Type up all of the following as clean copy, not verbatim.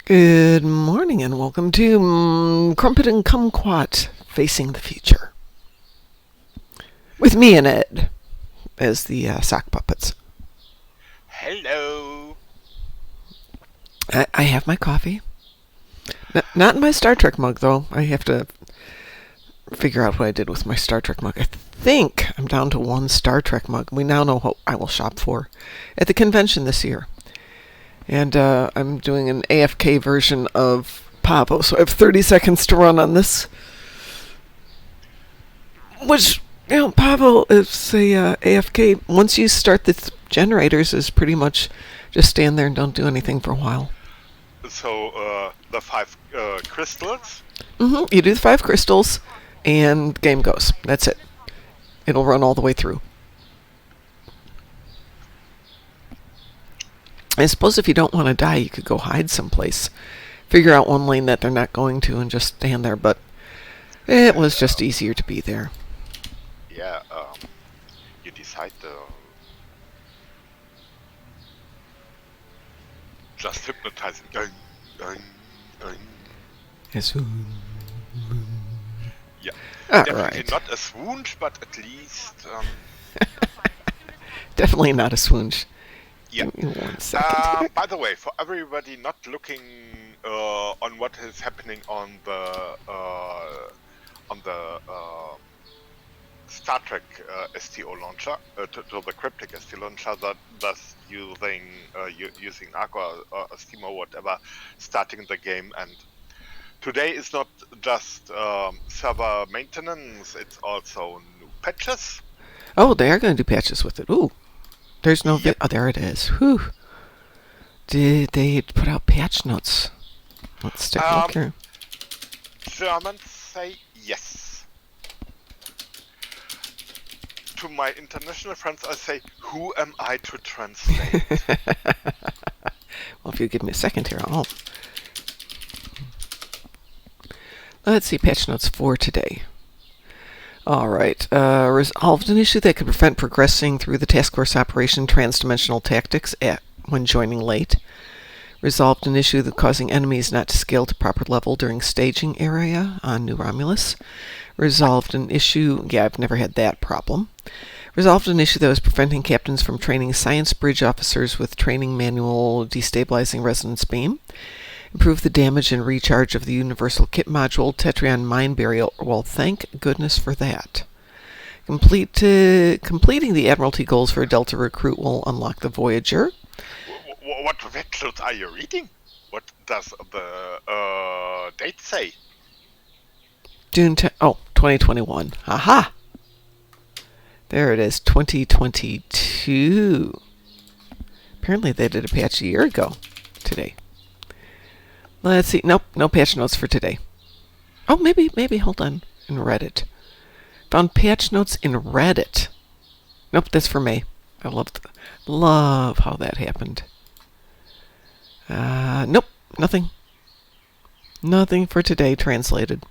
Good morning and welcome to Crumpit and Kumquat, Facing the Future. With me and Ed as the sock puppets. Hello. I have my coffee. Not in my Star Trek mug, though. I have to figure out what I did with my Star Trek mug. I think I'm down to one Star Trek mug. We now know what I will shop for at the convention this year. And I'm doing an AFK version of Pavo, so I have 30 seconds to run on this. Which, Pavo is a AFK. Once you start the generators, is pretty much just stand there and don't do anything for a while. So, the 5 crystals? You do the 5 crystals, and the game goes. That's it. It'll run all the way through. I suppose if you don't want to die, you could go hide someplace. Figure out one lane that they're not going to and just stand there, but it was just easier to be there. Yeah, you decide just hypnotizing. Yes. Yeah. All Definitely right. not a swoonch, but at least... Definitely not a swoonch. Yeah. Give me 1 second. By the way, for everybody not looking on what is happening on the Star Trek STO launcher, to the Cryptic STO launcher that's using Aqua or Steam or whatever, starting the game. And today is not just server maintenance; it's also new patches. Oh, they are going to do patches with it. Ooh. There's no... Yep. Oh, there it is. Whew. Did they put out patch notes? Let's take a look here. Germans say yes. To my international friends, I say, who am I to translate? Well, if you give me a second here, I'll... Let's see, patch notes for today. Alright, resolved an issue that could prevent progressing through the task force operation transdimensional tactics when joining late. Resolved an issue that causing enemies not to scale to proper level during staging area on New Romulus. Resolved an issue... Yeah, I've never had that problem. Resolved an issue that was preventing captains from training science bridge officers with training manual destabilizing resonance beam. Improved the damage and recharge of the Universal Kit Module Tetrion Mine Burial. Well, thank goodness for that. Completing the Admiralty goals for a Delta recruit will unlock the Voyager. What websites are you reading? What does the date say? June 10... Oh, 2021. Aha! There it is, 2022. Apparently they did a patch a year ago today. Let's see. Nope, no patch notes for today. Oh, maybe, hold on. In Reddit. Found patch notes in Reddit. Nope, that's for May. I love how that happened. Nope, nothing. Nothing for today translated.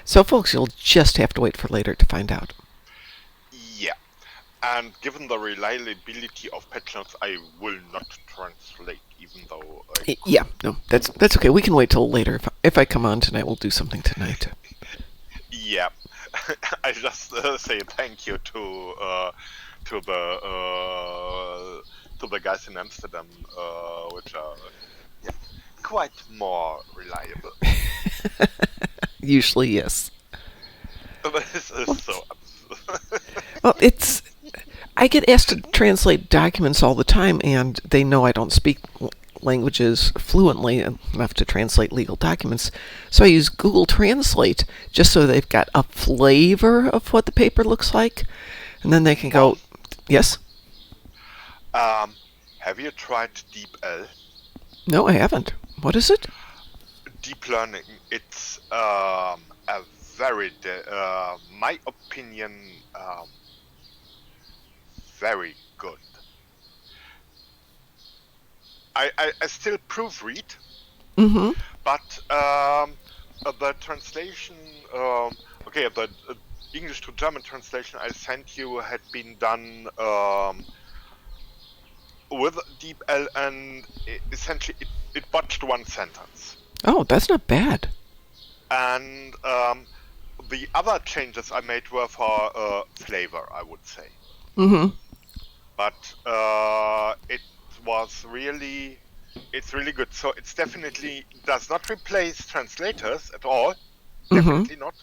So, folks, you'll just have to wait for later to find out. Yeah. And given the reliability of patch notes, I will not translate, even though Yeah, no, that's okay. We can wait till later. If I come on tonight, we'll do something tonight. Yeah. I just say thank you to the guys in Amsterdam, which are quite more reliable. Usually, yes. This is so Well, I get asked to translate documents all the time, and they know I don't speak languages fluently enough to translate legal documents. So I use Google Translate just so they've got a flavor of what the paper looks like, and then they can go, yes? Have you tried DeepL? No, I haven't. What is it? Deep learning. It's a very, my opinion, very good. I still proofread, but the translation, the English to German translation I sent you had been done with DeepL, and essentially it botched one sentence. Oh, that's not bad. And the other changes I made were for flavor, I would say. Mm-hmm. But it's really good. So it's definitely does not replace translators at all. Mm-hmm. Definitely not.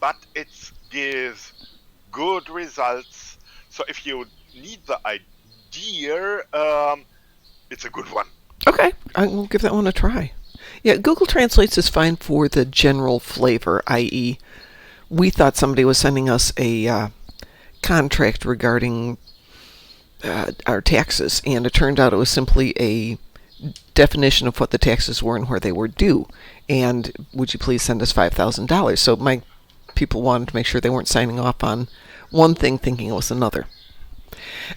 But it gives good results. So if you need the idea, it's a good one. Okay, I will give that one a try. Yeah, Google Translates is fine for the general flavor, i.e., we thought somebody was sending us a contract regarding our taxes, and it turned out it was simply a definition of what the taxes were and where they were due. And would you please send us $5,000? So my people wanted to make sure they weren't signing off on one thing thinking it was another.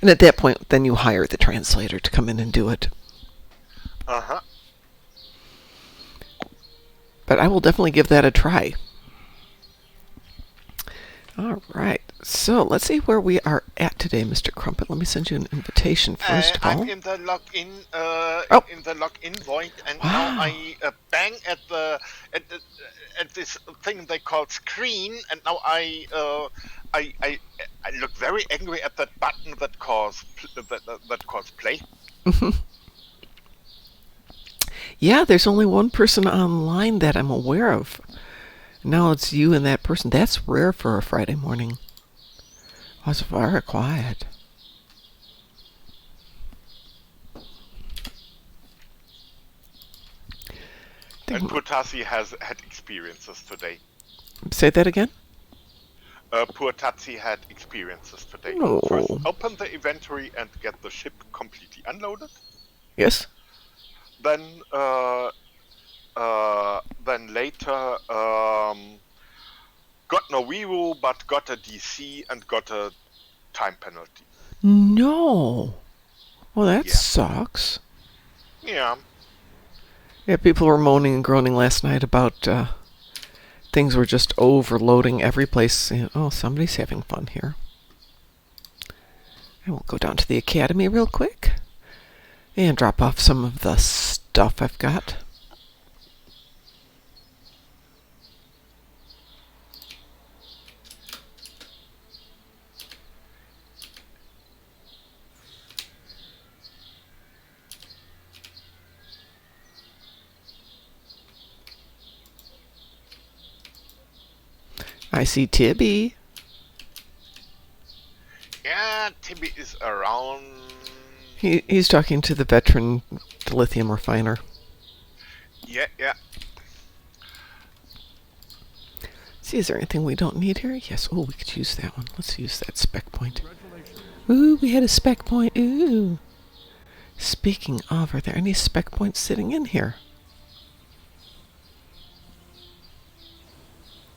And at that point, then you hire the translator to come in and do it. Uh-huh. But I will definitely give that a try. All right. So let's see where we are at today, Mr. Crumpit. Let me send you an invitation first of all. I'm in the login in the login void, and Wow. now I bang at this thing they call screen, and now I look very angry at that button that calls play. Yeah, there's only one person online that I'm aware of. Now it's you and that person. That's rare for a Friday morning. Oh, it's very quiet. And poor Tassi has had experiences today. Say that again? Poor Tatsi had experiences today. Oh. First, open the inventory and get the ship completely unloaded. Yes. Then later got no Vivo, but got a DC and got a time penalty. No. Well, that Yeah. sucks. Yeah. Yeah, people were moaning and groaning last night about things were just overloading every place. Oh, somebody's having fun here. I will go down to the academy real quick and drop off some of the stuff I've got. I see Tibby. Yeah, Tibby is around. He's talking to the veteran lithium refiner. Yeah. See, is there anything we don't need here? Yes. Oh, we could use that one. Let's use that spec point. Ooh, we had a spec point. Ooh. Speaking of, are there any spec points sitting in here?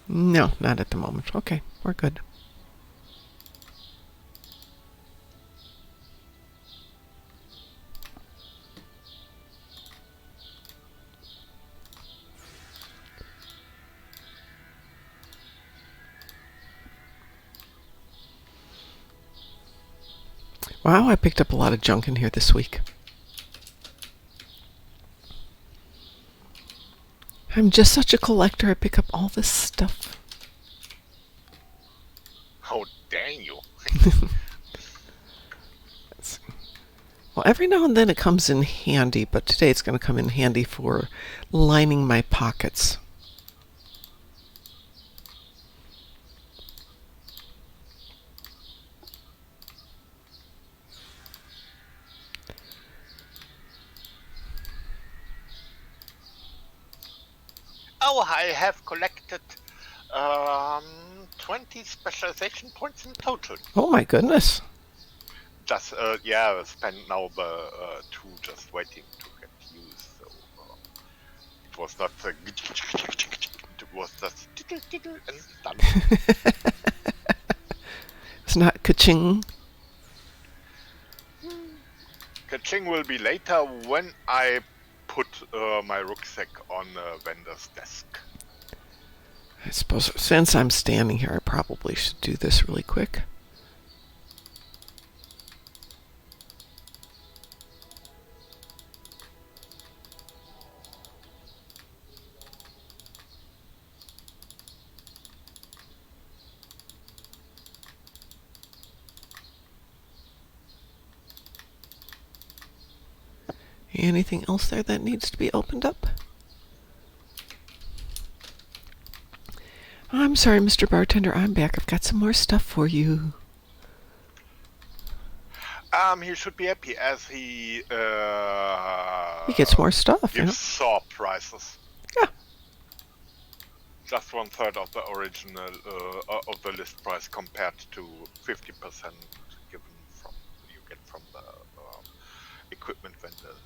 No, not at the moment. Okay, we're good. Wow, I picked up a lot of junk in here this week. I'm just such a collector. I pick up all this stuff. Oh, dang you. Well, every now and then it comes in handy, but today it's going to come in handy for lining my pockets. Oh, I have collected 20 specialization points in total. Oh my goodness. Just spent now the 2 just waiting to get used. So it was not it was just and done. It's not ka-ching. Ka-ching will be later when I put my rucksack on a vendor's desk. I suppose since I'm standing here, I probably should do this really quick. anything else there that needs to be opened up? I'm sorry, Mr. Bartender, I'm back. I've got some more stuff for you. He should be happy as he gets more stuff, gives saw prices. Yeah. Just 1/3 of the original of the list price compared to 50% given from you get from the equipment vendors.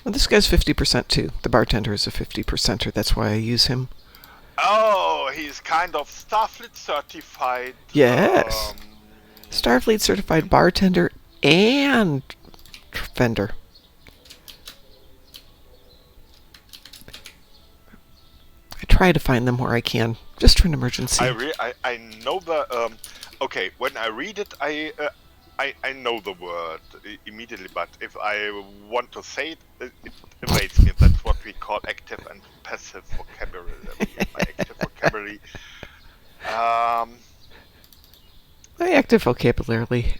Well, this guy's 50% too. The bartender is a 50%er. That's why I use him. Oh, he's kind of Starfleet certified. Yes. Starfleet certified bartender and vendor. I try to find them where I can, just for an emergency. I know the okay. When I read it, I know the word immediately, but if I want to say it, it evades me. That's what we call active and passive vocabulary. My active vocabulary. My active vocabulary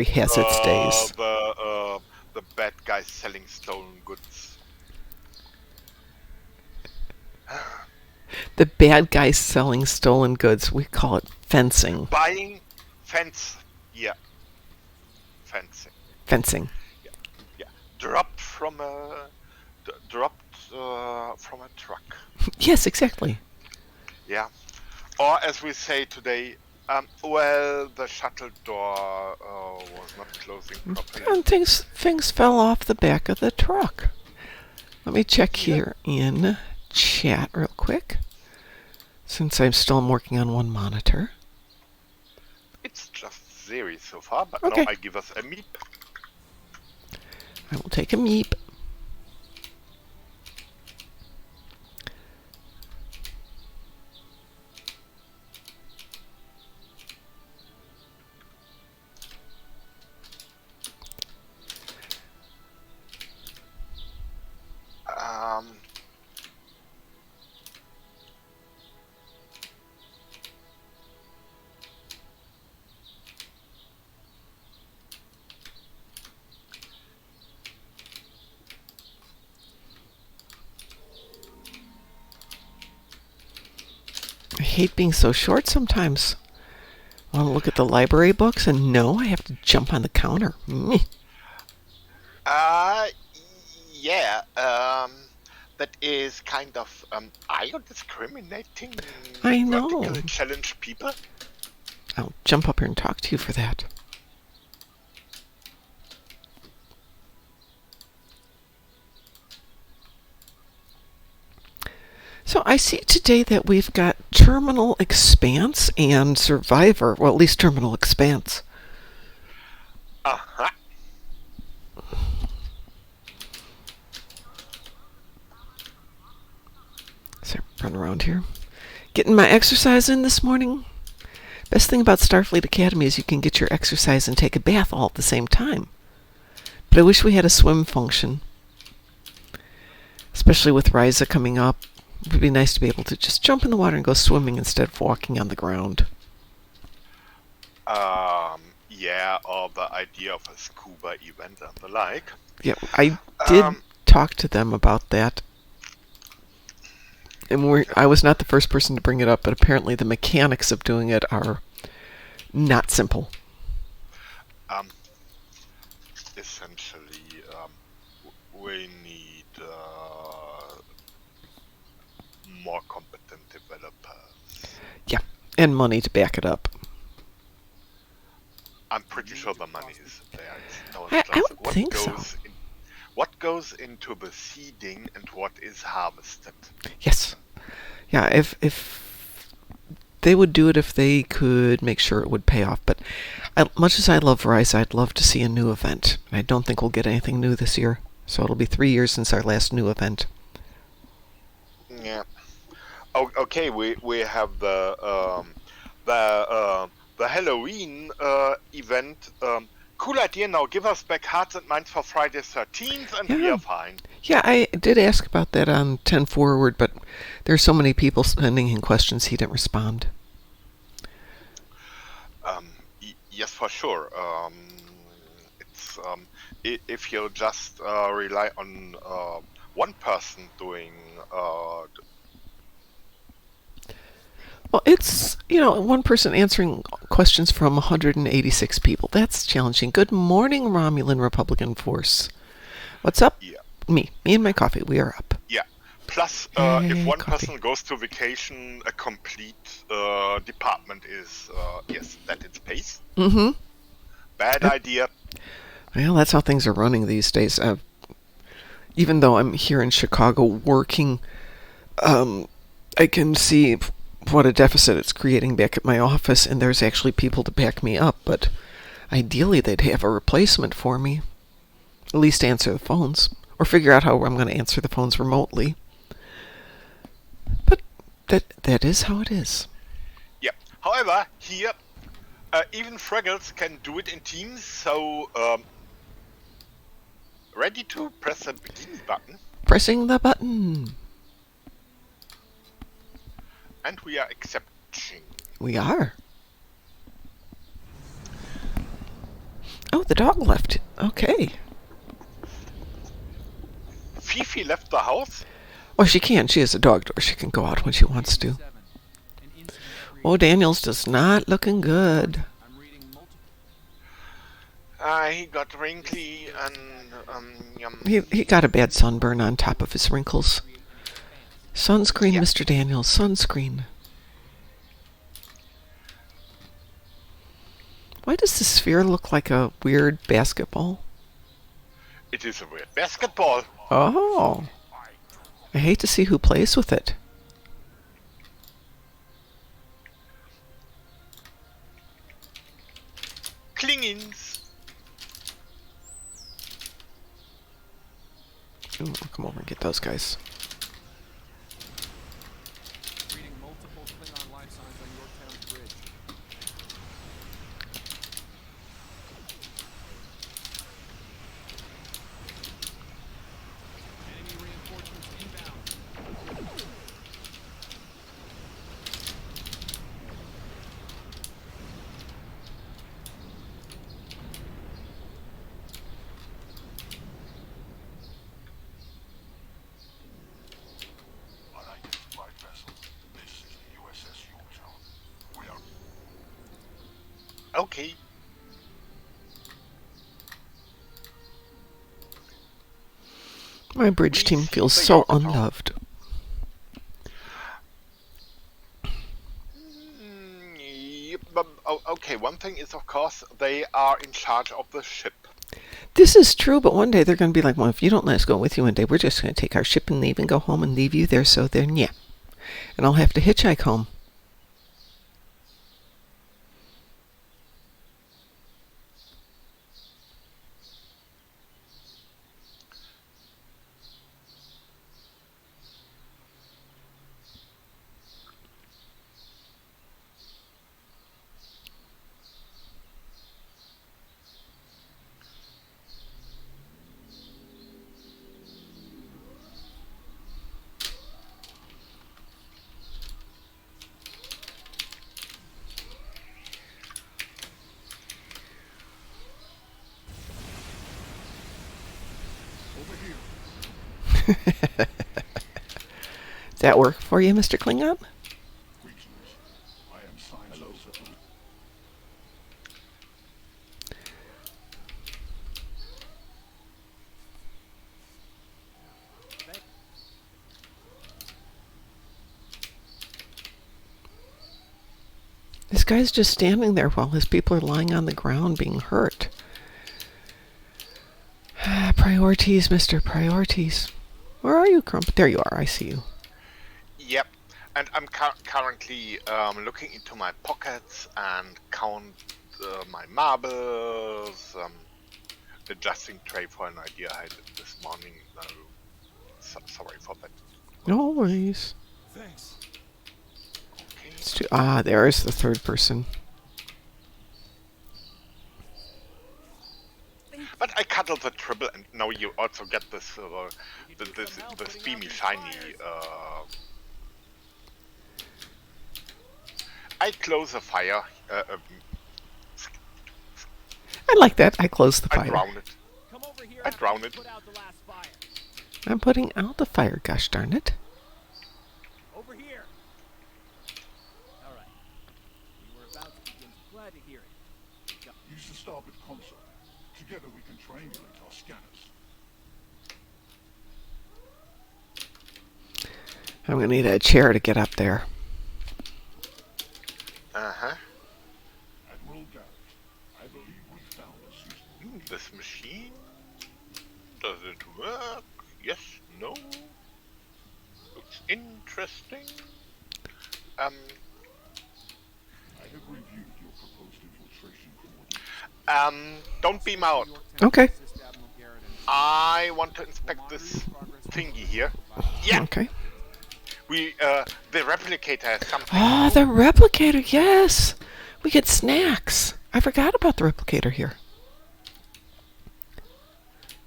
has its days. The bad guys selling stolen goods. The bad guys selling stolen goods. We call it fencing. Buying fence. Yeah. Fencing. Fencing. Yeah. Dropped from a truck. Yes, exactly. Yeah. Or as we say today, well, the shuttle door was not closing properly. And things fell off the back of the truck. Let me check here in chat real quick, since I'm still working on one monitor. It's just Zeri so far, but okay. Now I give us a meep. I will take a meep. I hate being so short sometimes. I want to look at the library books, and no, I have to jump on the counter. Yeah, that is kind of, are you discriminating? I know. Vertically challenged people? I'll jump up here and talk to you for that. So I see today that we've got Terminal Expanse and Survivor. Well, at least Terminal Expanse. Uh-huh. So run around here. Getting my exercise in this morning. Best thing about Starfleet Academy is you can get your exercise and take a bath all at the same time. But I wish we had a swim function. Especially with Ryza coming up. It would be nice to be able to just jump in the water and go swimming instead of walking on the ground. Yeah, or the idea of a scuba event and the like. Yeah, I did talk to them about that. And I was not the first person to bring it up, but apparently the mechanics of doing it are not simple. Essentially, we need more competent developers. Yeah, and money to back it up. I'm pretty sure the money is there. I would think so. What goes into the seeding and what is harvested? Yes. Yeah, if they would do it if they could make sure it would pay off. But much as I love Rise, I'd love to see a new event. I don't think we'll get anything new this year. So it'll be 3 years since our last new event. Yeah. Oh, okay, we have the Halloween event. Cool idea. Now give us back hearts and minds for Friday 13th, and we are fine. Yeah, I did ask about that on 10 Forward, but there's so many people sending in questions he didn't respond. Yes, for sure. It's if you just rely on one person doing Well, it's, one person answering questions from 186 people. That's challenging. Good morning, Romulan Republican Force. What's up? yeah. Me and my coffee. We are up. Yeah. Plus, Yay, if one coffee. person goes to vacation, a complete department is yes, that in space. Mm-hmm. Bad idea. Well, that's how things are running these days. Even though I'm here in Chicago working, I can see what a deficit it's creating back at my office, and there's actually people to back me up, but ideally they'd have a replacement for me. At least answer the phones, or figure out how I'm going to answer the phones remotely. But that is how it is. Yeah. However, here, even Fraggles can do it in Teams, so ready to press the begin button. Pressing the button. And we are accepting. We are. Oh, the dog left. Okay. Fifi left the house. Well, she can. She has a dog door. She can go out when she wants to. Oh, Daniel's just not looking good. He got wrinkly and He got a bad sunburn on top of his wrinkles. Sunscreen, Yeah. Mr. Daniels, sunscreen. Why does the sphere look like a weird basketball? It is a weird basketball. Oh. I hate to see who plays with it. Klingons. Ooh, I'll come over and get those guys. Reading multiple Klingon life signs on Yorktown's bridge. Enemy reinforcements inbound. Unidentified vessel. This is the USS Yorktown. We are Okay. My bridge We team see feels the so Yorktown. unloved. Yep, but, okay, one thing is, of course, they are in charge of the ship. This is true, but one day they're going to be like, well, if you don't let us go with you one day, we're just going to take our ship and leave and go home and leave you there, so then, yeah. And I'll have to hitchhike home. Does that work for you, Mr. Klingon? greetings. I am Signs of Settlement. This guy's just standing there while his people are lying on the ground being hurt. Priorities, Mr. Priorities. Where are you, Crumpit? There you are. I see you. Yep. And I'm currently looking into my pockets and count my marbles, adjusting tray for an idea I had this morning. Sorry for that. No worries. Thanks. Okay. There is the third person. But I cuddled the triple, and now you also get this this beamy shiny. I close the fire. I like that. I closed the I fire. drown it. Come over I drowned it. Put out the last fire. I'm putting out the fire, gosh darn it. Over here. All right. We were about to begin. Glad to hear it. Use the starboard console. Together we can triangulate our scanners. I'm going to need a chair to get up there. Uh-huh. Admiral Garrett, I believe we found a suitable... This machine? Does it work? Yes, no? Looks interesting. I have reviewed your proposed infiltration coordinates. Don't beam out. Okay. I want to inspect this thingy here. Yeah, Okay. the replicator has something. Ah, the replicator, yes! We get snacks. I forgot about the replicator here.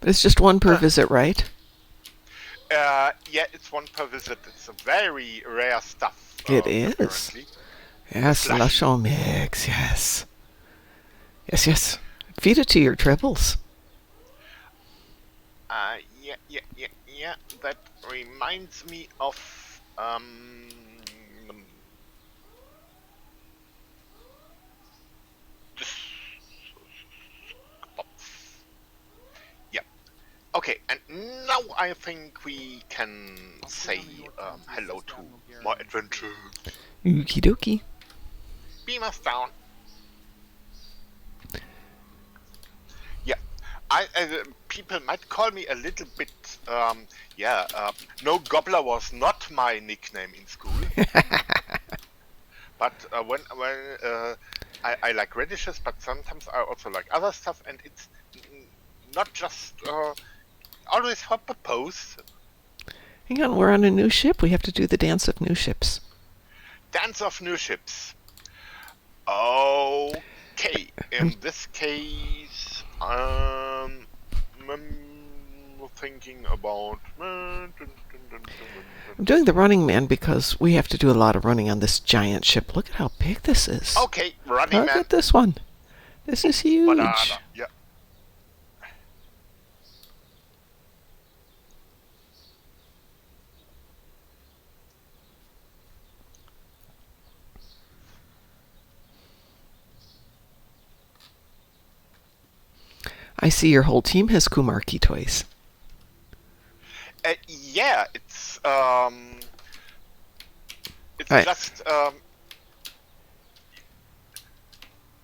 But it's just one per visit, right? Yeah, it's one per visit. It's a very rare stuff. It is. Apparently. Yes, Lusho mix, yes. Yes, yes. Feed it to your tribbles. Yeah. That reminds me of yeah. Okay, and now I think we can say hello to more adventures. Okie dokie. Beam us down. Yeah, people might call me a little bit. No, Gobbler was not my nickname in school. But when I like radishes, but sometimes I also like other stuff, and it's not just always for purpose. Hang on, we're on a new ship. We have to do the dance of new ships. Dance of new ships. Okay, in this case, I'm thinking about. I'm doing the running man because we have to do a lot of running on this giant ship. Look at how big this is. Okay, running Look man. at this one. This is huge. Banana. Yeah. I see your whole team has Kumarki toys. Yeah, it's Right. just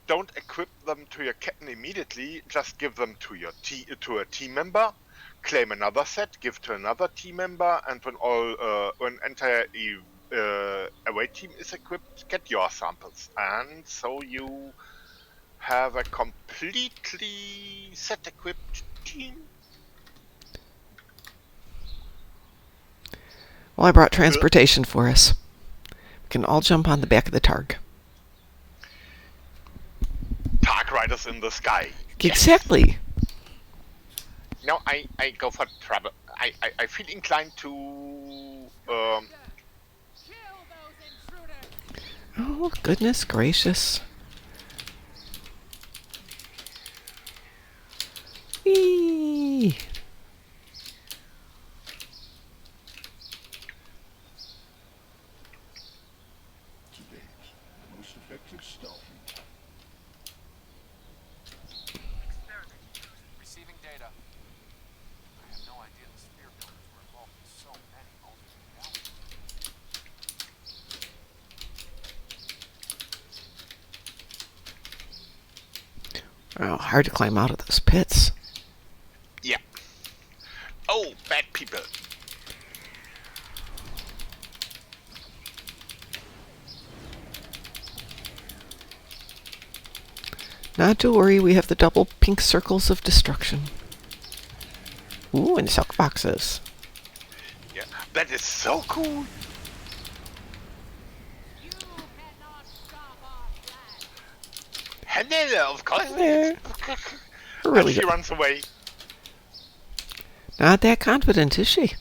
don't equip them to your captain immediately. Just give them to your to a team member. Claim another set, give to another team member, and when entire away team is equipped, get your samples, and so you have a completely set equipped team. Well, I brought transportation for us. We can all jump on the back of the Targ. Dark Riders in the sky. Exactly. No, I go for trouble. I feel inclined to Kill those intruders. Oh, goodness gracious. Whee! To date, the most effective stealth. Receiving data. I have no idea the sphere builders were involved in so many alternate realities. Oh, hard to climb out of those pits. yeah. Oh, bad people. Not to worry, we have the double pink circles of destruction. Ooh, and silk boxes. Yeah, that is so cool. You cannot stop our flag. Hello, of course. There. We're really She good. runs away. Not that confident, is she?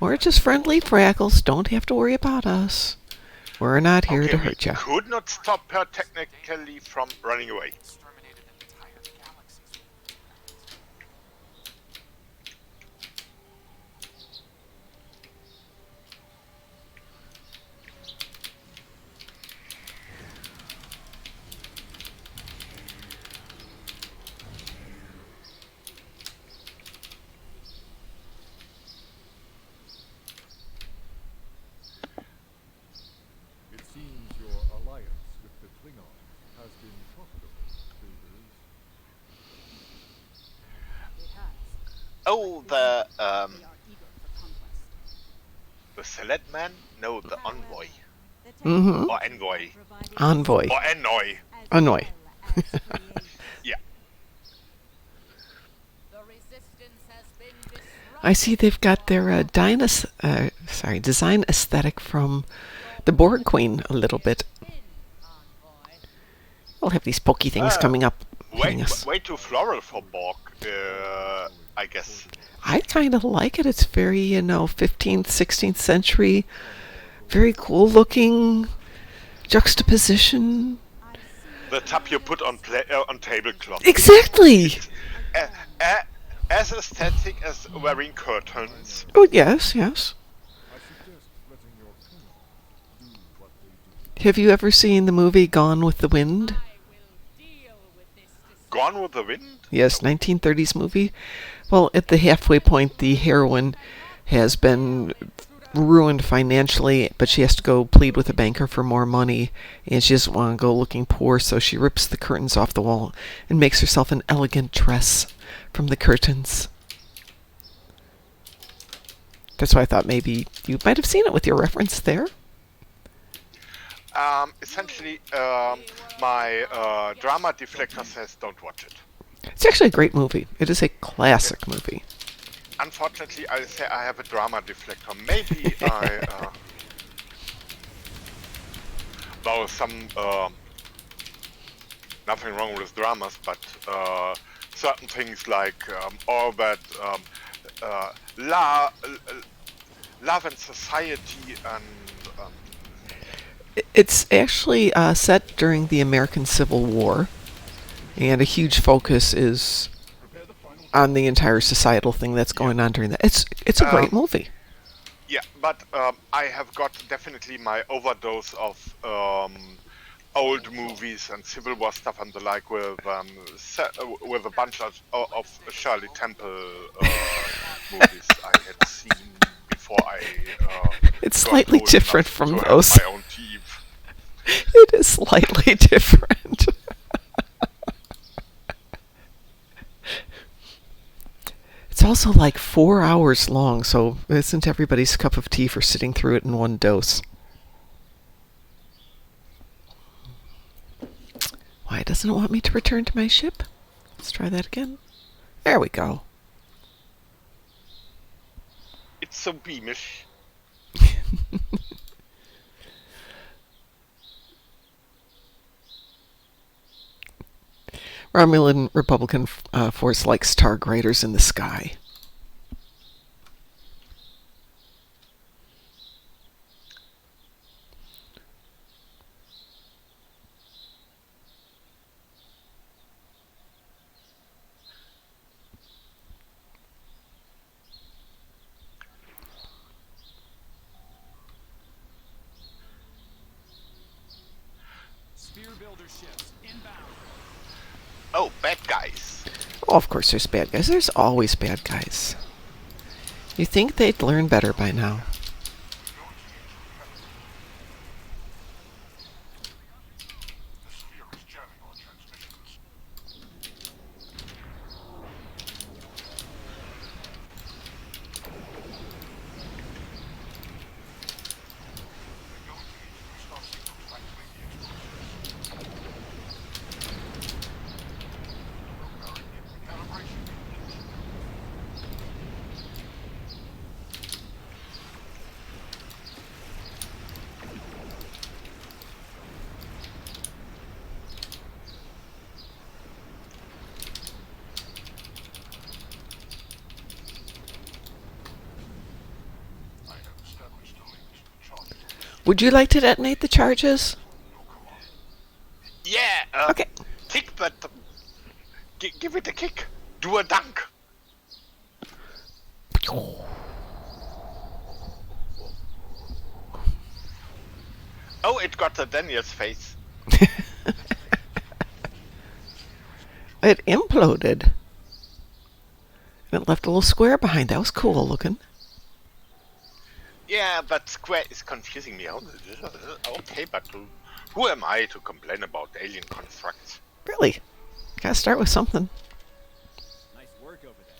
We're just friendly Fraggles. Don't have to worry about us. We're not here Okay, to we hurt you. could not stop her technically from running away. Exterminated entire galaxies. Oh, We are eager for conquest. the Select Man? No, the Envoy. The Mm-hmm. Or Envoy. Envoy. Or Envoy. Annoy. Yeah. The resistance has been disrupted. I see they've got their design aesthetic from the Borg Queen a little bit. We'll have these pokey things coming up hitting us. Way too floral for Borg, I guess. I kind of like it. It's very, 15th, 16th century. Very cool looking juxtaposition. The tap you put on tablecloth. Exactly. As aesthetic as wearing curtains. Oh, yes, yes. I suggest letting your kind do what they do. Have you ever seen the movie Gone with the Wind? Gone with the Wind? Yes, 1930s movie. Well, at the halfway point, the heroine has been ruined financially, but she has to go plead with a banker for more money, and she doesn't want to go looking poor, so she rips the curtains off the wall and makes herself an elegant dress from the curtains. That's why I thought maybe you might have seen it with your reference there. Essentially, my drama deflector says don't watch it. It's actually a great movie. It is a classic movie. Unfortunately, I say I have a drama deflector. Maybe I... Though some... nothing wrong with dramas, but certain things like all that love and society and... It's actually set during the American Civil War, and a huge focus is on the entire societal thing that's going on during that. It's a great movie. Yeah, but I have got definitely my overdose of old movies and Civil War stuff and the like with a bunch of Shirley Temple movies I had seen before I. It's got slightly old different enough from to have those. My own TV. It is slightly different. It's also like 4 hours long, so it isn't everybody's cup of tea for sitting through it in one dose. Why doesn't it want me to return to my ship? Let's try that again. There we go. It's so beamish. Romulan Republican force likes Stargriders in the sky. Sphere builder ships inbound. Oh, bad guys. Oh, of course there's bad guys. There's always bad guys. You think they'd learn better by now. The sphere is jamming on transmissions. They're going to need to restart signals to activate the explosion. Programming in recalibration. I have established a link to the charges. Would you like to detonate the charges? No command. Yeah. Okay. Kick that. Give it a kick. Do a dunk. Oh, it got the Daniel's face. It imploded. And it left a little square behind. That was cool looking. Yeah, but Square is confusing me. Okay, but who am I to complain about alien constructs? Really? Gotta start with something. Nice work over there.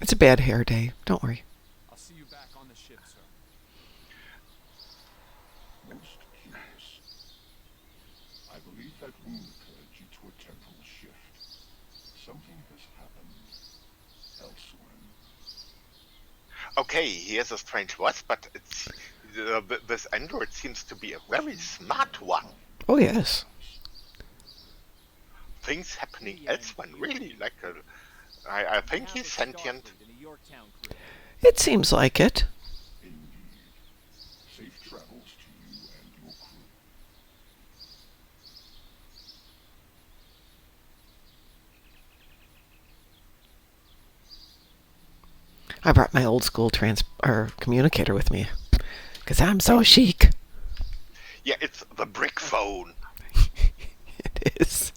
It's a bad hair day. Don't worry. I'll see you back on the ship, sir. Most curious. I believe that wound led you to a temporal shift. Something has happened elsewhere. Okay, he has a strange voice, but it's this android seems to be a very smart one. Oh, yes. Things happening elsewhere, really. Like, I think he's sentient. Starfleet in a Yorktown crew. It seems like it. Indeed. Safe travels to you and your crew. I brought my old school communicator with me. Because I'm so chic. Yeah, it's the brick phone. It is.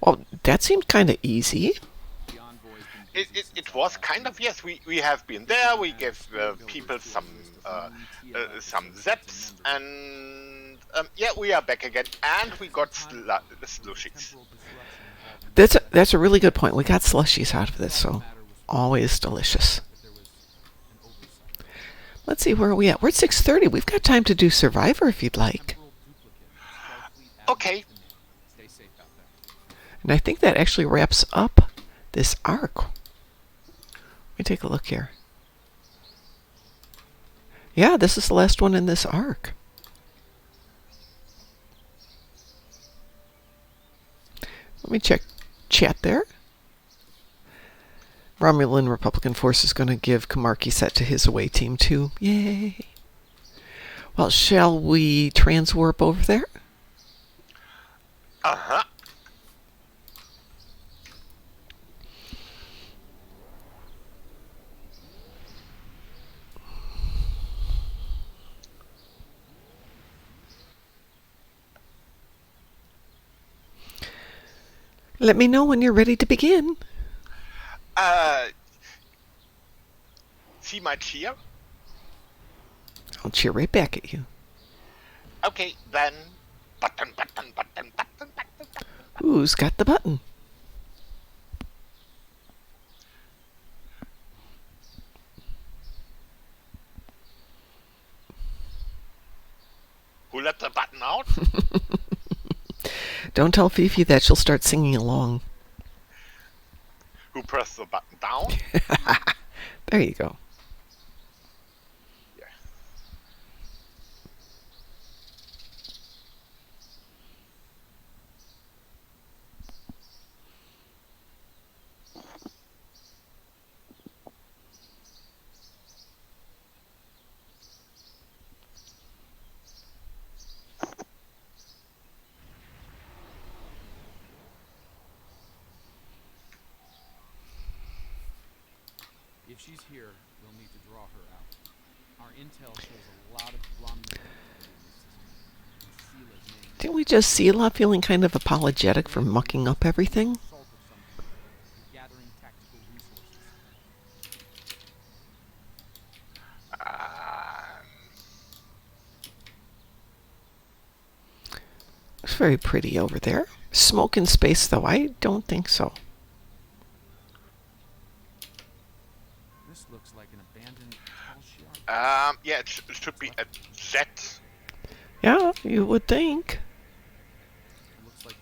Well, that seemed kind of easy. The envoy's been busy since It was kind of, yes, we have been there, we gave people some zaps, and yeah, we are back again, and we got slushies. That's a really good point. We got slushies out of this, so always delicious. Let's see, where are we at? We're at 6:30. We've got time to do Survivor if you'd like. Okay. Stay safe out there. And I think that actually wraps up this arc. Let me take a look here. Yeah, this is the last one in this arc. Let me check chat there. Romulan Republican Force is going to give Kamarki set to his away team too. Yay! Well, shall we transwarp over there? Uh-huh. Let me know when you're ready to begin. See my cheer? I'll cheer right back at you. Okay, then button. Who's got the button? Who let the button out? Don't tell Fifi that, she'll start singing along. Who pressed the button down? There you go. Yeah. If she's here, we'll need to draw her out. Our intel shows a lot of Romulan activity in this system. And Sela's name is Didn't we just see Sela feeling kind of apologetic for mucking up everything? assault of some kind. You're gathering tactical resources. It's very pretty over there. Smoke in space, though? I don't think so. This looks like an abandoned tall ship. Yeah, it should be a jet. Yeah, you would think. Looks like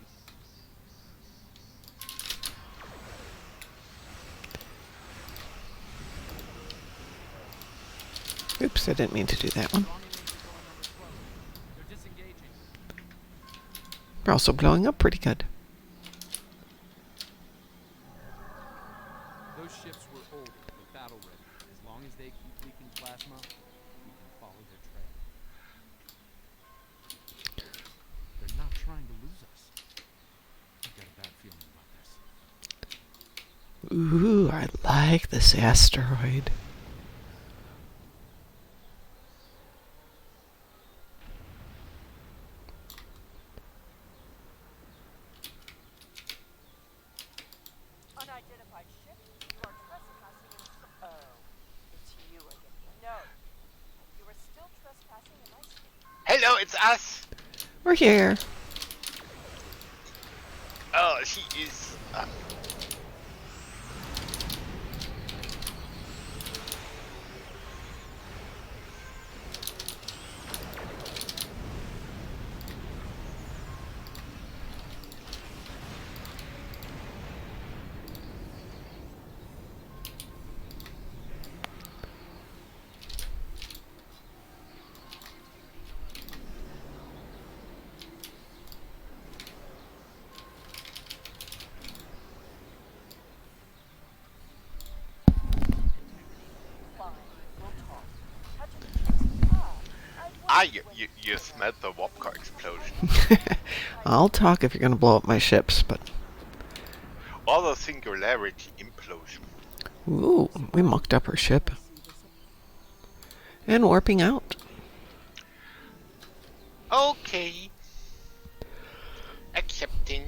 Oops, I didn't mean to do that one. Romulan control number 12. They're disengaging. We're also blowing up pretty good. Those ships were older, but battle ready. As long as they keep leaking plasma, we can follow their trail. They're not trying to lose us. I've got a bad feeling about this. Ooh, I like this asteroid. Unidentified ship, you are trespassing in... Oh, it's you again. No, you are still trespassing in my space. Hello, it's us. We're here. Oh, She is. Fine, we'll talk. How'd you get to You smelled the warp core explosion. I'll talk if you're going to blow up my ships, but... Or the singularity implosion. Ooh, we mucked up her ship. And warping out. Okay. Accepting.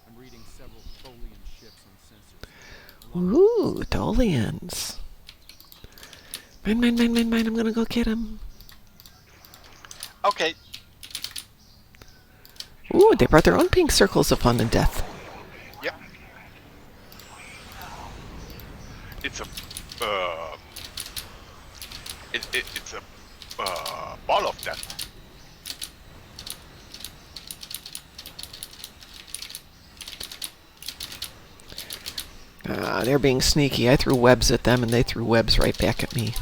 I'm reading several Tholian ships and sensors. Ooh, Dolians. Mine, I'm gonna go get him. Okay. Ooh, they brought their own pink circles of fun and death. Yep. It's a it's a ball of death. They're being sneaky. I threw webs at them and they threw webs right back at me.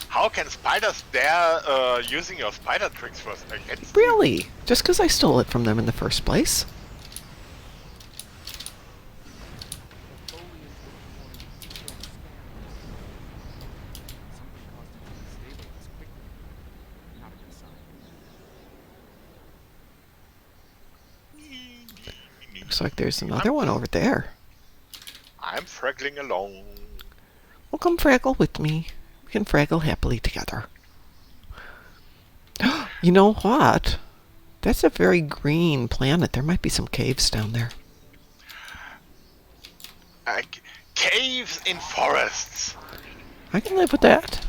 How can spiders dare using your spider tricks for against you? Really? Just because I stole it from them in the first place? The Tholians were performing something caused it to destabilize quickly. Not a good sign. Looks like there's another one over there. I'm fraggling along. Well, come Fraggle with me. We can Fraggle happily together. You know what? That's a very green planet. There might be some caves down there. Caves in forests. I can live with that.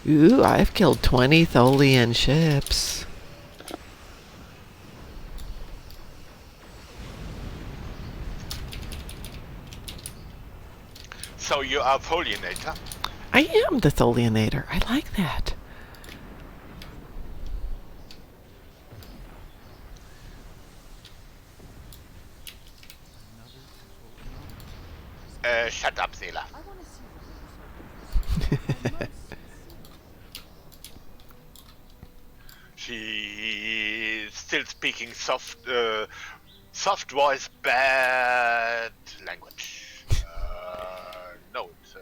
Ooh, I've killed 20 Tholian ships. So you are Tholianator? I am the Tholianator. I like that. Shut up, Sela. I want to see what the Consortium is. She's still speaking soft voice, bad language. No, it's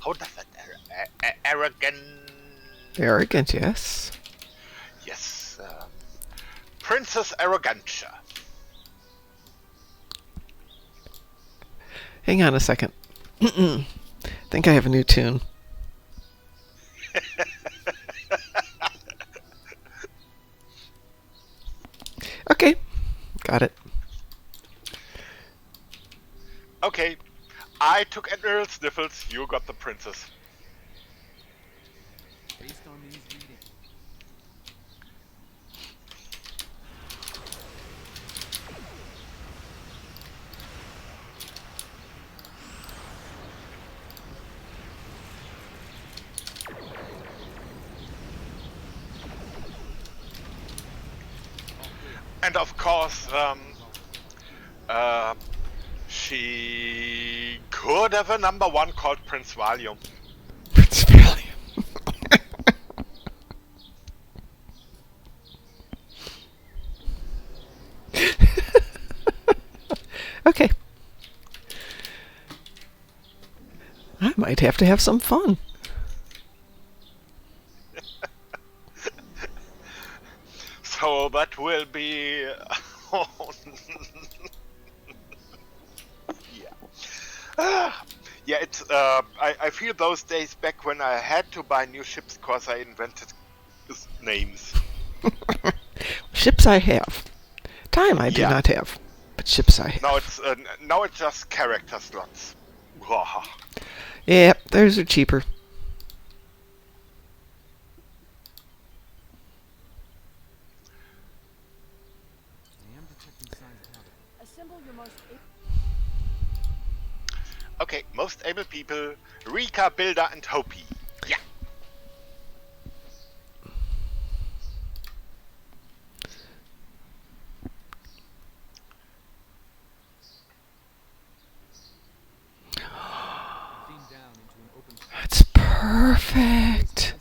how does that arrogant? Arrogant, yes. Yes, Princess Arrogantia. Hang on a second. Think I have a new tune. Okay, got it. Okay, I took Admiral Sniffles. You got the princess. Based on these readings, And of course, she could have a number one called Prince Valium. Prince Valium. Okay. I might have to have some fun. So that will be. Yeah. Yeah, it's. I feel those days back when I had to buy new ships because I invented names. Ships I have. Time I do Yeah. not have. But ships I have. Now it's just character slots. Yeah, those are cheaper. I am detecting signs of habit. Assemble your most Okay, most able people: Rika, Builder, and Hopi. Yeah. Theme down into an open space. That's perfect.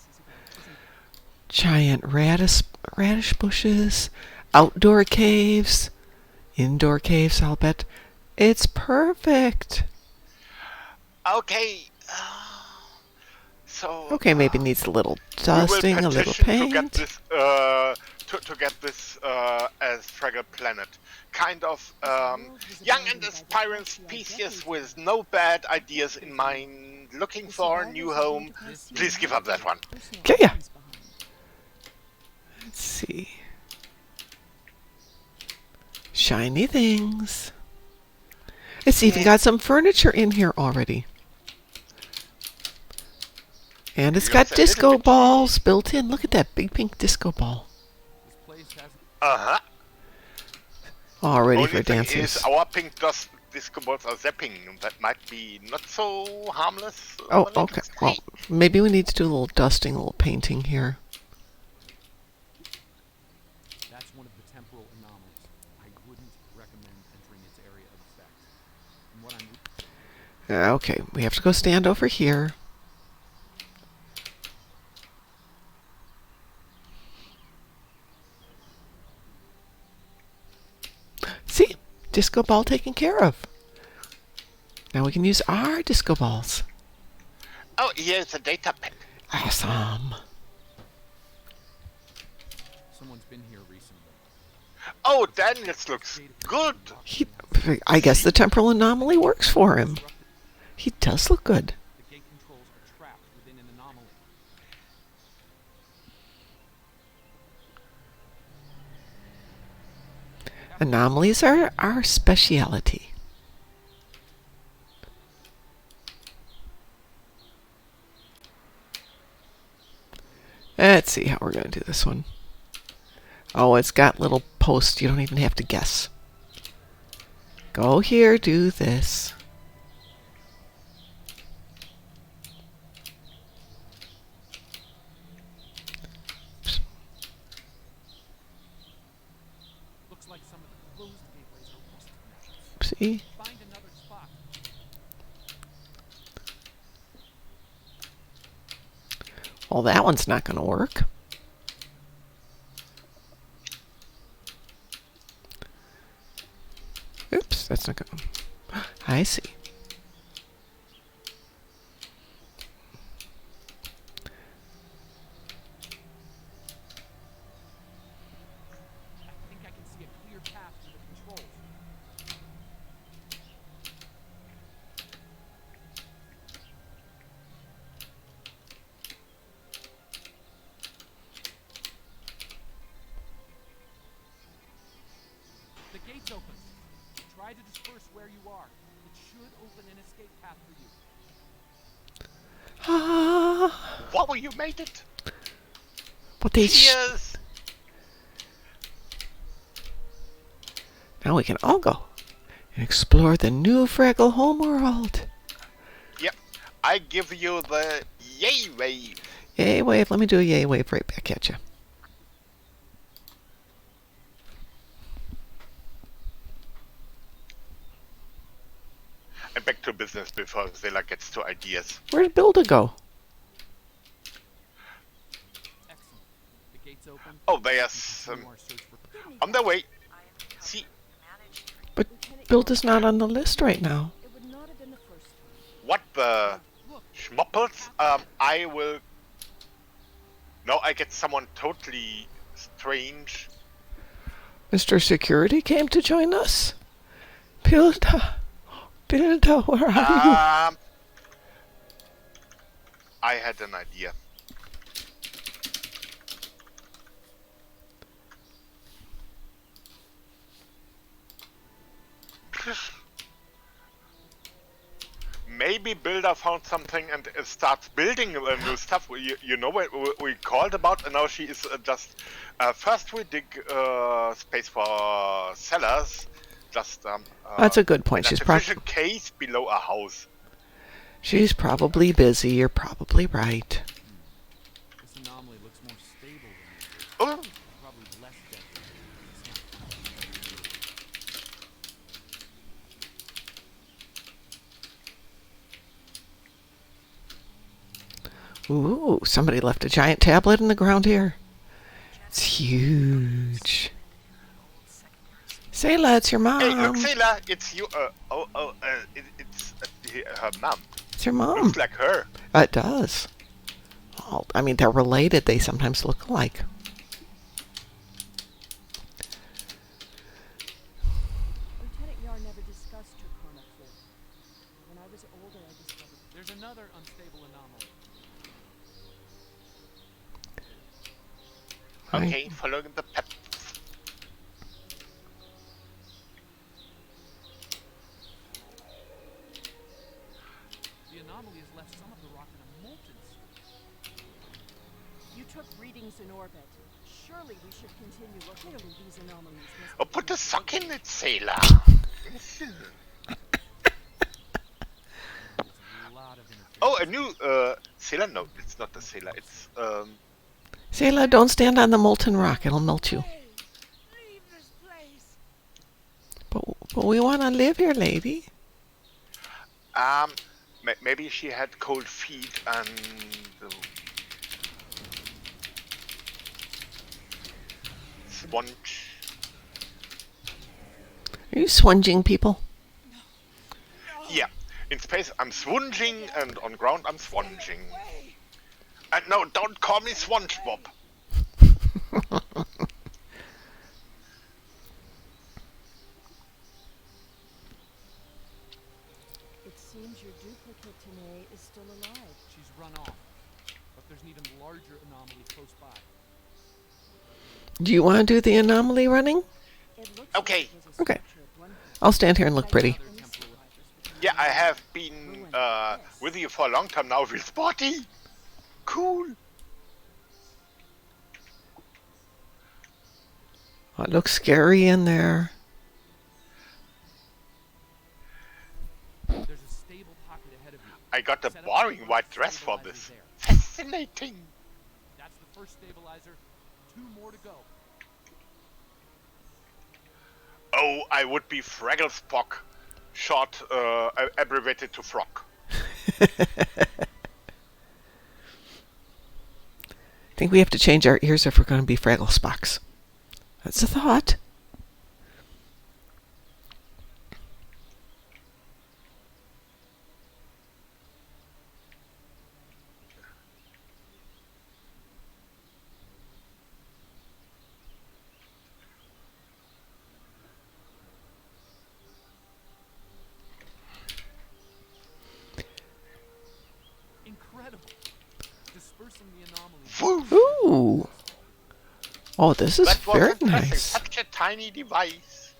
Giant radish bushes, outdoor caves, indoor caves, I'll bet. It's perfect. Okay. So. Okay, maybe needs a little We dusting, will a little petition to get paint. this to get this as Fraggle Planet. Kind of young and aspiring species with no bad ideas in mind, looking for a new home. Please give up that one. Okay, yeah. Let's see. Shiny things. It's even got some furniture in here already. And it's got Yes, a little disco bit. balls built in. Look at that big pink disco ball. This place has Uh-huh. All ready Only for thing dancers. is our pink disco balls are zapping. That might be not so harmless. Oh, when it okay. is Well, maybe we need to do a little dusting, a little painting here. That's one of the temporal anomalies. I wouldn't recommend entering its area of effect. From what I'm Okay, we have to go stand over here. See? Disco ball taken care of. Now we can use our disco balls. Oh, here's a data pack. Awesome. someone's been here recently. Oh, Daniels looks good. I guess the temporal anomaly works for him. He does look good. The gate controls are trapped within an anomaly. Anomalies are our speciality. Let's see how we're going to do this one. Oh, it's got little posts. You don't even have to guess. Go here, do this. Looks like some of the closed gateways are rusted now. See? Find another spot. Well, that one's not going to work. Oops, that's not going to... I see. I think I can see a clear path to the controls. The gate's open. Try to disperse where you are. It should open an escape path for you. Ah, Wow, you made it. but they... Cheers. Now we can all go and explore the new Fraggle homeworld. Yep. I give you the yay wave. Yay wave. Let me do a yay wave right back at you. to business before Sela gets to ideas. Where'd Builder go? Excellent. The gate's open. Oh, there's Continue our search for on their way. See But Builder's not on the list right now. It would not have been the first time. what the schmoppels? I will. No, I get someone totally strange. Mr. Security came to join us? Builder, where are you? I had an idea. Maybe Builder found something and starts building new stuff. You know what we called about, and now she is just. First we dig space for cellars. Just That's a good point. an She's artificial case below a house. probably busy. You're probably right. this anomaly looks more stable than Oh, probably less deadly. Ooh, somebody left a giant tablet in the ground here. It's huge. Sela, it's your mom. hey, look, Sela, it's you. It's her mom. It's your mom. Looks like her. It does. Oh, I mean, they're related. They sometimes look alike. Lieutenant Yar never discussed her karma floor. When I was older, I discovered There's another unstable anomaly. Okay, following the pep. The anomaly has left some of the rock in a molten state. you took readings in orbit. Surely we should continue looking. Clearly, these anomalies must Oh, put a sock in it, Sela. There's a lot of interference. Oh, a new Sela? No, it's not the Sela. It's Sela, don't stand on the molten rock. It'll melt you. Leave this place. But we want to live here, lady. maybe she had cold feet and sponge. Are you swunging people? Yeah, in space I'm swunging and on ground I'm swunging. And no, don't call me SpongeBob. It seems your duplicate Tanae is still alive. She's run off, but there's an even larger anomaly close by. Do you want to do the anomaly running? It looks Okay. like it was a Okay. structure at one point. I'll stand here and look pretty. Another temporal effect. Yeah, I have been with you for a long time now with Spotty. Cool. Oh, it looks scary in there. There's a stable pocket ahead of you. I got a Set up boring the white first dress for stabilizer this. there. Fascinating. That's the first stabilizer. 2 more to go. Oh, I would be Fraggle Spock, short, abbreviated to Frog. I think we have to change our ears if we're going to be Fraggle Spocks. That's a thought. Incredible. Dispersing the anomaly. Woof. Ooh. Oh, this is That was very impressive. nice. Such a tiny device.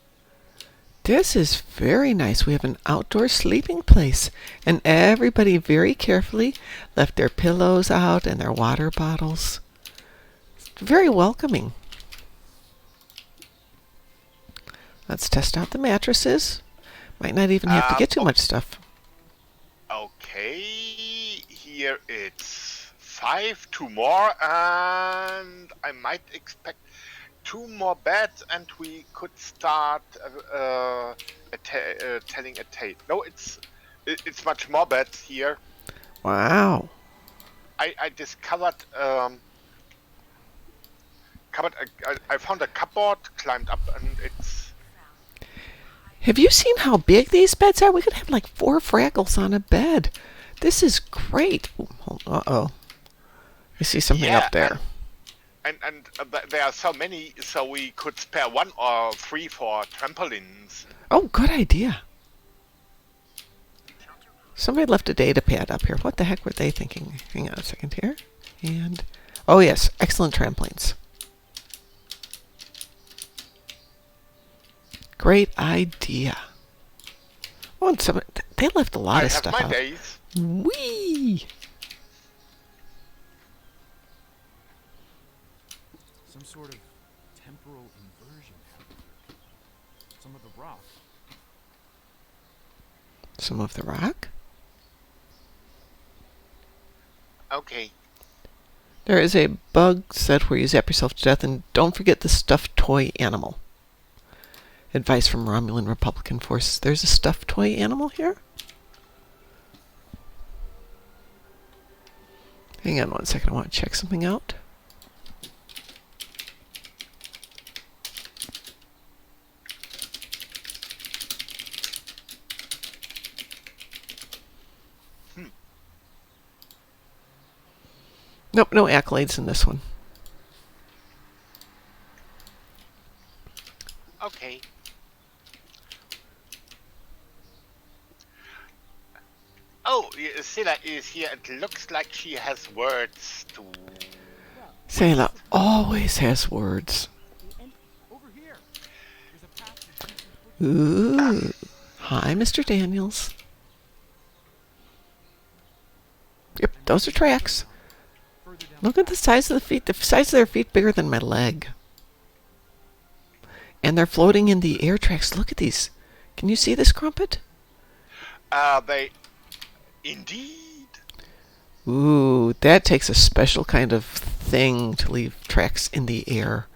This is very nice. We have an outdoor sleeping place, and everybody very carefully left their pillows out and their water bottles. It's very welcoming. Let's test out the mattresses. Might not even have to get too much stuff. Okay, here it's 5, 2 more, and I might expect 2 more beds, and we could start telling a tale. No, it's it's much more beds here. Wow. I discovered I found a cupboard, climbed up, and it's Have you seen how big these beds are? We could have like 4 Fraggles on a bed. This is great. Uh-oh. I see something yeah, up there. and there are so many, so we could spare 1 or 3 for trampolines. Oh, good idea. Somebody left a data pad up here. What the heck were they thinking? Hang on a second here. And, oh yes, excellent trampolines. Great idea. Oh, and they left a lot I of have stuff my out. days. Whee! Some sort of temporal inversion happened. Some of the rock. Some of the rock. Okay. There is a bug set where you zap yourself to death, and don't forget the stuffed toy animal. Advice from Romulan Republican forces. There's a stuffed toy animal here? Hang on one second, I want to check something out. Nope, no accolades in this one. Okay. Oh, Sela is here. It looks like she has words to. Sela always has words. Over here. There's a path. Ooh. Hi, Mr. Daniels. Yep, those are tracks. Look at the size of the feet. The size of their feet bigger than my leg. And they're floating in the air tracks. Look at these. Can you see this, Crumpit? They. Indeed. Ooh, that takes a special kind of thing to leave tracks in the air.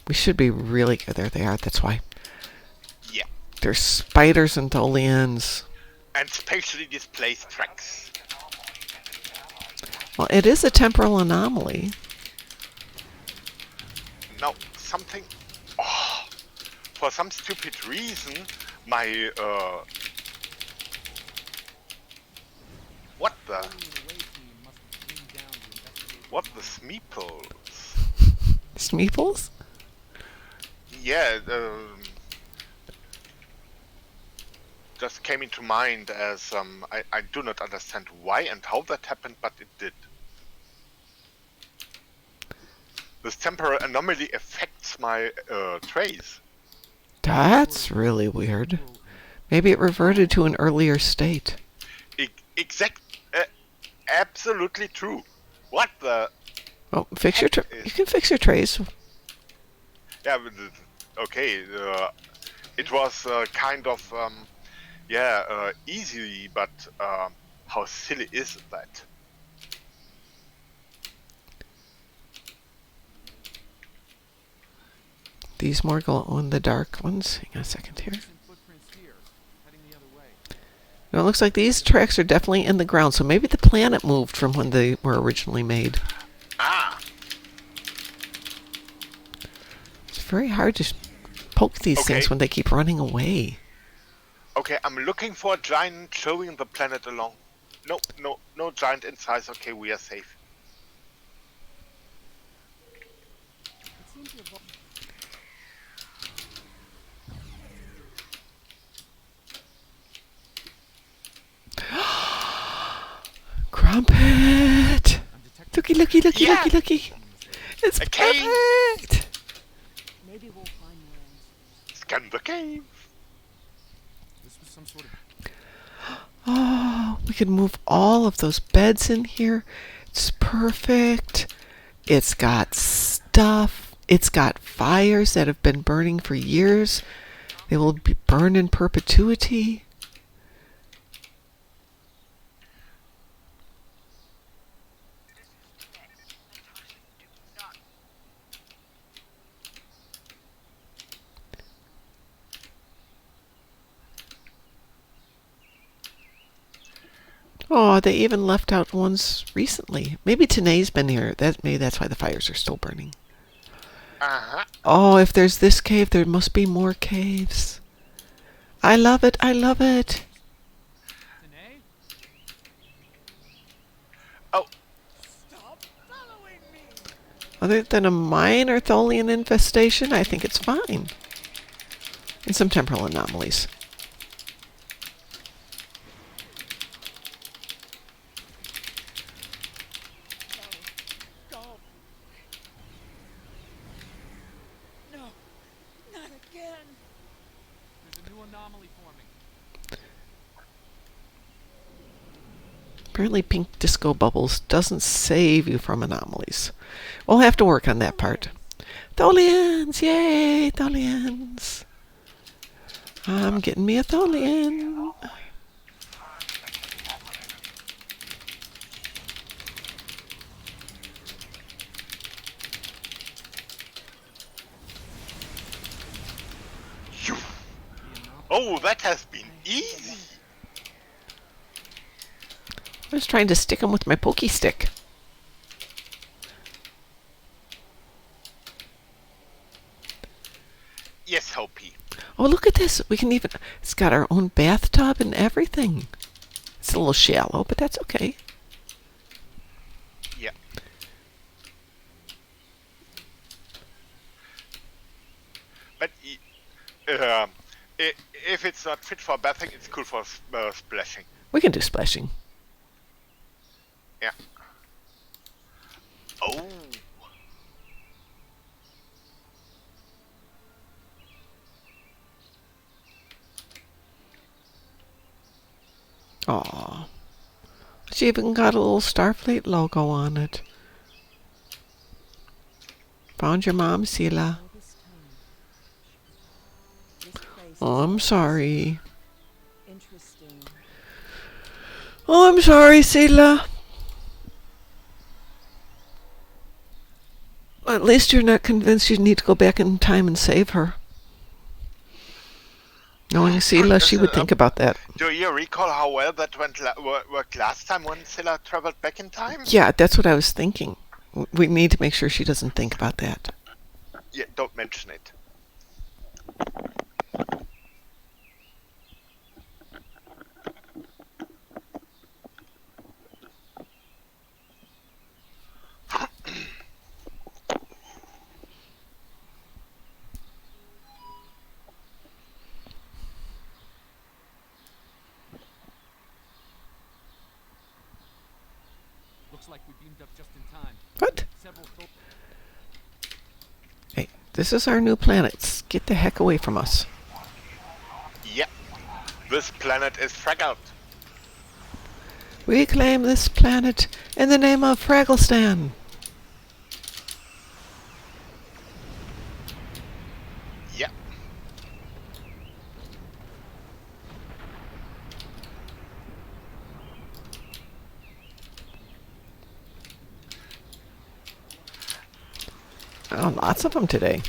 We should be really good. There they are. That's why. Yeah. There's spiders and Dolians. And spatially displaced tracks. Well, it is a temporal anomaly. No, something. Oh, for some stupid reason, my What the? What the Smeeples? Smeeples? Yeah, just came into mind as I do not understand why and how that happened, but it did. This temporal anomaly affects my trays. That's really weird. Maybe it reverted to an earlier state. Absolutely true. What the? Oh, fix your you can fix your trays. Yeah, but, okay. It was kind of easy, but how silly is that? These more glow in the dark ones. Hang on a second here. Now it looks like these tracks are definitely in the ground, so maybe the planet moved from when they were originally made. Ah! It's very hard to poke these things when they keep running away. Okay, I'm looking for a giant showing the planet along. No giant in size. Okay, we are safe. Crumpit! Looky, looky, looky, Yeah. looky, looky. It's A cave. perfect! Maybe we'll find more answers. Scan the cave. This was some sort of. Oh, we could move all of those beds in here. It's perfect. It's got stuff. It's got fires that have been burning for years. They will be burned in perpetuity. Oh, they even left out ones recently. Maybe Tanae's been here. Maybe that's why the fires are still burning. Uh-huh. Oh, if there's this cave, there must be more caves. I love it. I love it. Tanae? Oh, Stop following me! Other than a minor Tholian infestation, I think it's fine. And some temporal anomalies. No, don't. No, not again. There's a new anomaly forming. Apparently pink disco bubbles doesn't save you from anomalies. We'll have to work on that part. Tholians! Yay! Tholians! I'm getting me a Tholian. phew. Oh, that has been easy. I was trying to stick him with my pokey stick. Yes, Hopi. Oh, look at this. We can even... It's got our own bathtub and everything. It's a little shallow, but that's okay. Yeah. But if it's not fit for bathing, it's cool for splashing. We can do splashing. Yeah. Oh. Aw. It's even got a little Starfleet logo on it. Found your mom, Sela. Oh, I'm sorry. Interesting. Oh, I'm sorry, Sela. At least you're not convinced you need to go back in time and save her. Knowing Sela, she would think about that. Do you recall how well that worked last time when Sela traveled back in time? Yeah, that's what I was thinking. We need to make sure she doesn't think about that. Yeah, don't mention it. Looks like we beamed up just in time. What? Several Hey, this is our new planet. Get the heck away from us. Yeah. This planet is Fraggle. We claim this planet in the name of Fragglestan. Yeah. Oh, lots of them today.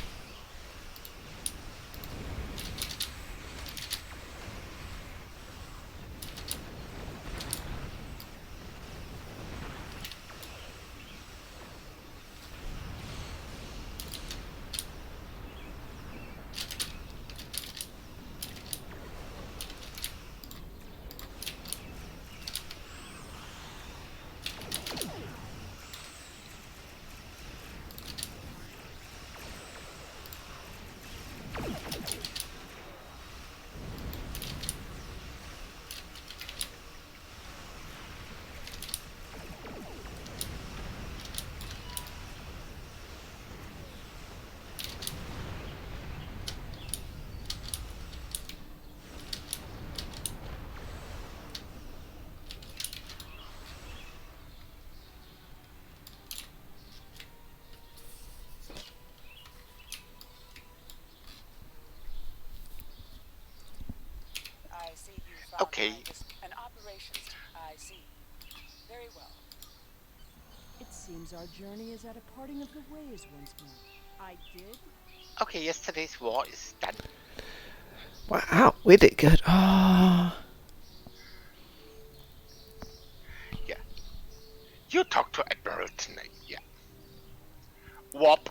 I see you found Okay. an operations. I see. Very well. It seems our journey is at a parting of the ways once more. I did? Okay, yesterday's war is done. Wow, we did good. Oh. You talk to Admiral tonight, yeah. Warp.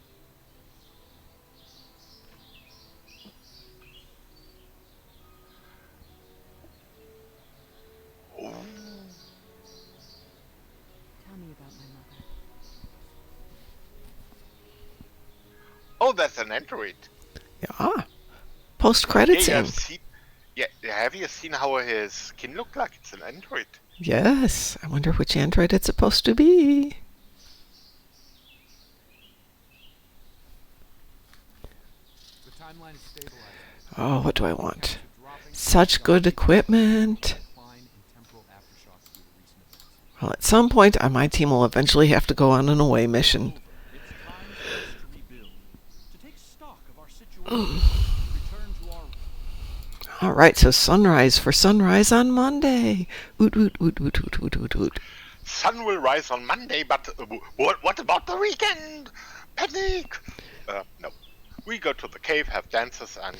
Ooh. Tell me about my mother. Oh, that's an android. Yeah. Post-credit Yeah, scene. have you seen how his skin looked like? It's an android. Yes. I wonder which android it's supposed to be. The timeline is stabilizing. Oh, what do I want? Dropping Such good equipment. decline in temporal aftershocks due to recent events. Well, at some point, my team will eventually have to go on an away mission. It's time for us to rebuild, to take stock of our situation, return to our All right, so sunrise for sunrise on Monday. Oot, oot, oot, oot, oot, oot, oot, oot. Sun will rise on Monday, but what about the weekend? Panic! No. We go to the cave, have dances, and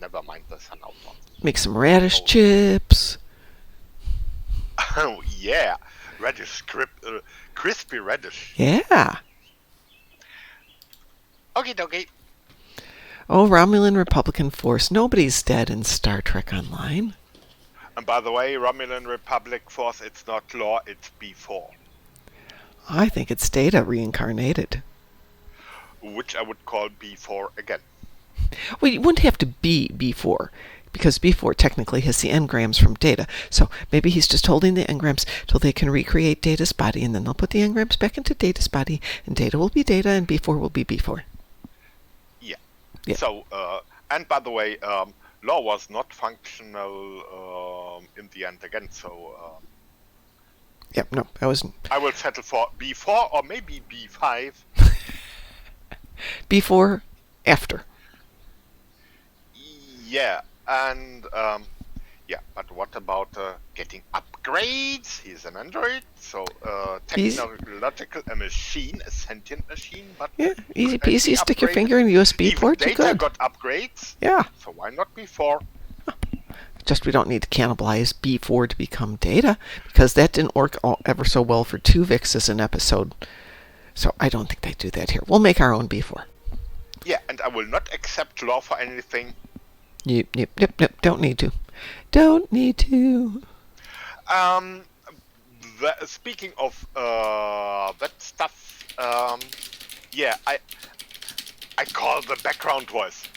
never mind the sun out. Make some radish chips. Oh yeah, radish, crispy radish. Yeah. Okie dokie. Oh, Romulan Republican force. Nobody's dead in Star Trek Online. And by the way, Romulan Republic Force, it's not law, it's B4. I think it's Data reincarnated. Which I would call B4 again. Well, you wouldn't have to be B4, because B4 technically has the engrams from Data. So maybe he's just holding the engrams till they can recreate Data's body, and then they'll put the engrams back into Data's body, and Data will be Data, and B4 will be B4. Yeah. Yeah. So, and by the way, law was not functional in the end again, so Yep, no, that wasn't. I will settle for B4 or maybe B5. B4 after. Yeah, and but what about getting upgrades? He's an android, so technological a machine, a sentient machine, but Yeah, easy could peasy. be Stick your upgraded. finger in the USB Even port, you're Data good. got upgrades, Yeah, so why not B4? just we don't need to cannibalize B4 to become Data, because that didn't work ever so well for 2 Vix as an episode. So I don't think they do that here. We'll make our own B4. Yeah, and I will not accept law for anything. Yep, don't need to. Don't need to. Speaking of that stuff, I call the background voice.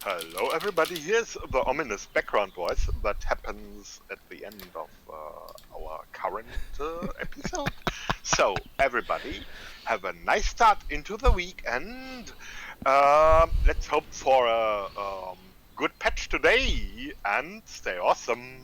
Hello, everybody. Here's the ominous background voice that happens at the end of our current episode. So, everybody, have a nice start into the week, and let's hope for a good patch today, and stay awesome.